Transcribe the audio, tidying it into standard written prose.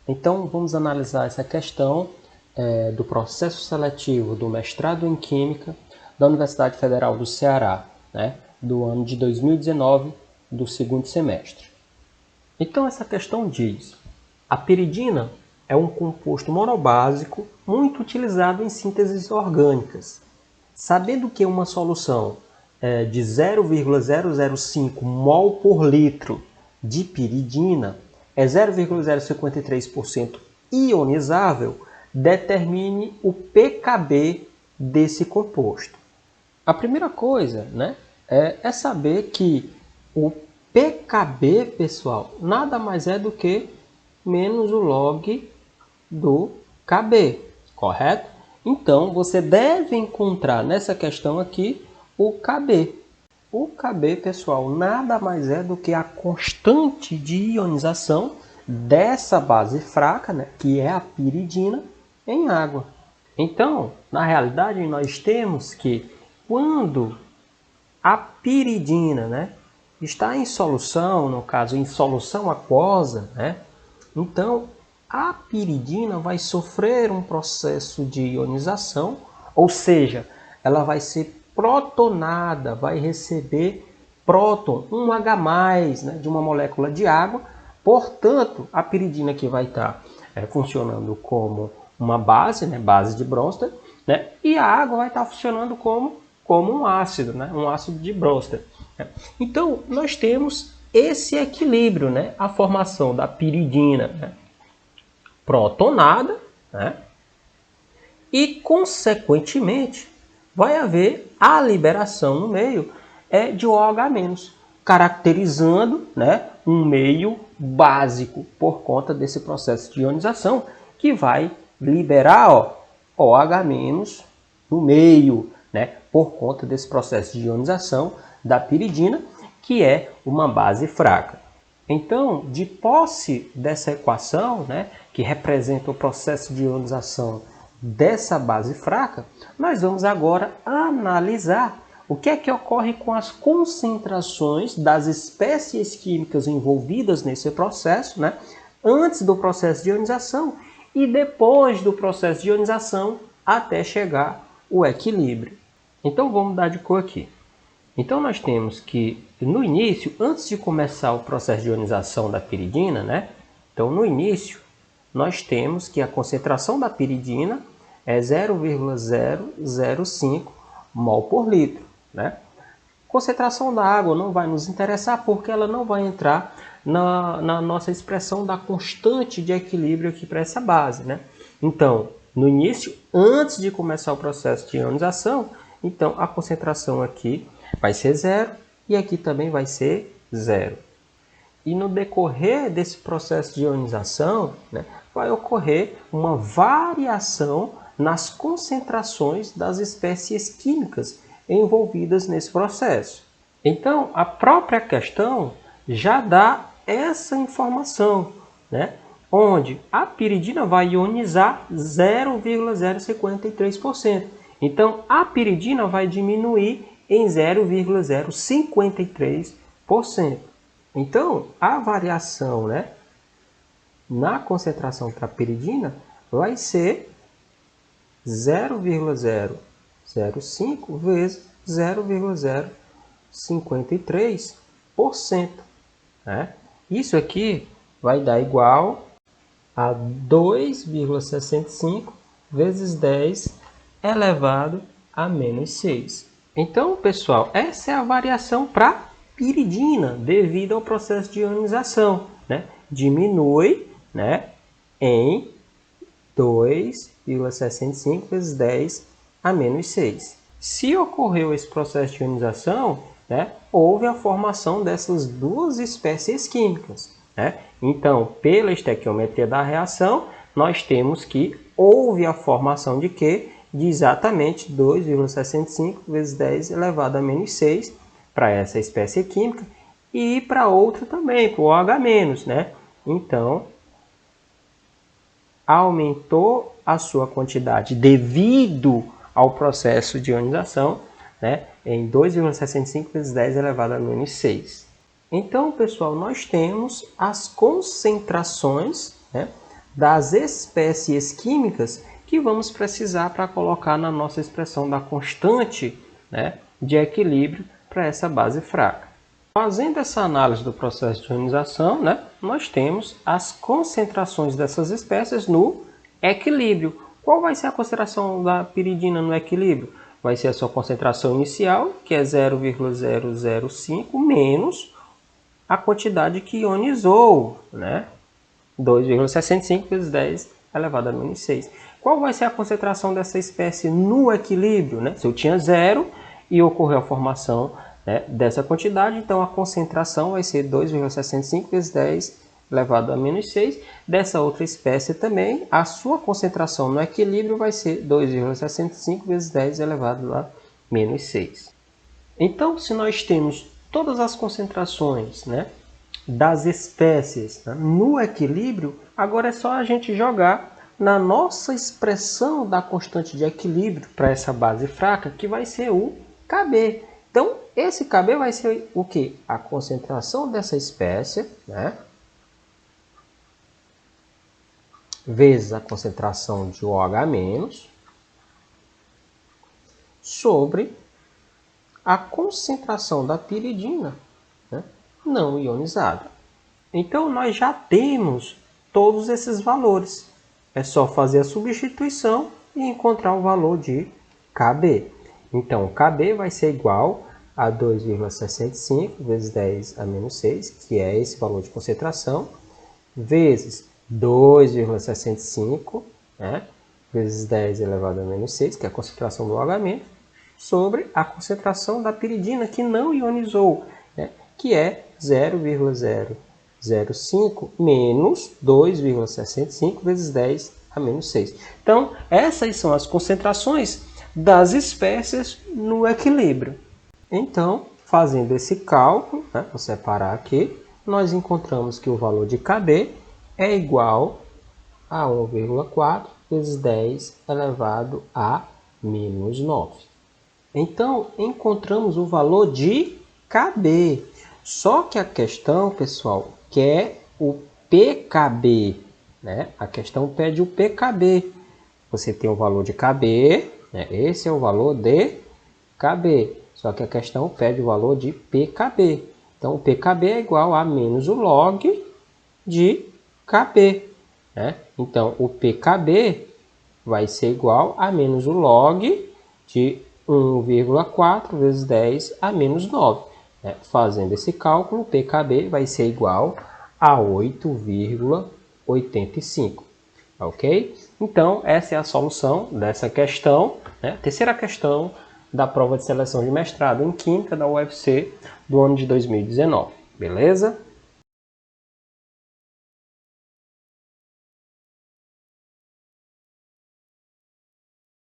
Então, vamos analisar essa questão do processo seletivo do mestrado em Química da Universidade Federal do Ceará, né, do ano de 2019, do segundo semestre. Então, essa questão diz: a piridina é um composto monobásico muito utilizado em sínteses orgânicas. Sabendo que uma solução de 0,005 mol por litro de piridina é 0,053% ionizável, determine o pKb desse composto. A primeira coisa, né, é saber que o pKb, pessoal, nada mais é do que menos o log do Kb, correto? Então, você deve encontrar nessa questão aqui o Kb. O Kb, pessoal, nada mais é do que a constante de ionização dessa base fraca, né, que é a piridina, em água. Então, na realidade, nós temos que quando a piridina, né, está em solução, no caso em solução aquosa, né, então a piridina vai sofrer um processo de ionização, ou seja, ela vai ser protonada, vai receber próton, um H+, né, de uma molécula de água. Portanto, a piridina que vai estar funcionando como uma base, né, base de Bronsted, né, e a água vai estar funcionando como um ácido, né, um ácido de Bronsted. Então, nós temos esse equilíbrio, né, a formação da piridina, né, protonada, né, e, consequentemente, vai haver a liberação no meio de OH-, caracterizando, né, um meio básico por conta desse processo de ionização que vai liberar OH- no meio, né, por conta desse processo de ionização da piridina, que é uma base fraca. Então, de posse dessa equação, né, que representa o processo de ionização dessa base fraca, nós vamos agora analisar o que é que ocorre com as concentrações das espécies químicas envolvidas nesse processo, né, antes do processo de ionização e depois do processo de ionização até chegar o equilíbrio. Então, vamos dar de cor aqui. Então, nós temos que, no início, antes de começar o processo de ionização da piridina, né? Então, no início, nós temos que a concentração da piridina é 0,005 mol por litro, né? Concentração da água não vai nos interessar porque ela não vai entrar na nossa expressão da constante de equilíbrio aqui para essa base, né? Então, no início, antes de começar o processo de ionização, então a concentração aqui vai ser 0 e aqui também vai ser 0. E no decorrer desse processo de ionização, né, vai ocorrer uma variação nas concentrações das espécies químicas envolvidas nesse processo. Então, a própria questão já dá essa informação, né, onde a piridina vai ionizar 0,053%. Então, a piridina vai diminuir em 0,053%. Então, a variação, né, na concentração para a piridina vai ser 0,005 vezes 0,053%. Né? Isso aqui vai dar igual a 2,65 vezes 10 elevado a menos 6. Então, pessoal, essa é a variação para piridina devido ao processo de ionização, né? Diminui, né, em 2,65 vezes 10 a menos 6. Se ocorreu esse processo de ionização, né, houve a formação dessas duas espécies químicas, né? Então, pela estequiometria da reação, nós temos que houve a formação de quê? De exatamente 2,65 vezes 10 elevado a menos 6 para essa espécie química e para outra também, para o OH-, né? Então, aumentou a sua quantidade devido ao processo de ionização, né, em 2,65 vezes 10 elevado a menos 6. Então, pessoal, nós temos as concentrações, né, das espécies químicas que vamos precisar para colocar na nossa expressão da constante, né, de equilíbrio para essa base fraca. Fazendo essa análise do processo de ionização, né, nós temos as concentrações dessas espécies no equilíbrio. Qual vai ser a concentração da piridina no equilíbrio? Vai ser a sua concentração inicial, que é 0,005, menos a quantidade que ionizou, né? 2,65 vezes 10 elevado a menos 6. Qual vai ser a concentração dessa espécie no equilíbrio, né? Se eu tinha 0 e ocorreu a formação, né, dessa quantidade, então a concentração vai ser 2,65 vezes 10 elevado a menos 6. Dessa outra espécie também, a sua concentração no equilíbrio vai ser 2,65 vezes 10 elevado a menos 6. Então, se nós temos todas as concentrações, né, das espécies, né, no equilíbrio, agora é só a gente jogar na nossa expressão da constante de equilíbrio para essa base fraca, que vai ser o Kb. Então, esse Kb vai ser o quê? A concentração dessa espécie, né, vezes a concentração de OH- sobre a concentração da piridina, né, não ionizada. Então, nós já temos todos esses valores. É só fazer a substituição e encontrar o valor de Kb. Então, Kb vai ser igual a 2,65 vezes 10 a menos 6, que é esse valor de concentração, vezes 2,65, né, vezes 10 elevado a menos 6, que é a concentração do OH-, sobre a concentração da piridina que não ionizou, né, que é 0,005 menos 2,65 vezes 10 a menos 6. Então, essas são as concentrações das espécies no equilíbrio. Então, fazendo esse cálculo, né, vou separar aqui, nós encontramos que o valor de Kb é igual a 1,4 vezes 10 elevado a menos 9. Então, encontramos o valor de Kb. Só que a questão, pessoal, quer o pKb, né? A questão pede o pKb. Você tem o valor de Kb, né? Esse é o valor de Kb. Só que a questão pede o valor de pKb. Então, o pKb é igual a menos o log de Kb, né? Então, o pKb vai ser igual a menos o log de 1,4 vezes 10 a menos 9. Né? Fazendo esse cálculo, o pKb vai ser igual a 8,85. Ok? Então, essa é a solução dessa questão, né? Terceira questão da prova de seleção de mestrado em Química da UFC do ano de 2019. Beleza?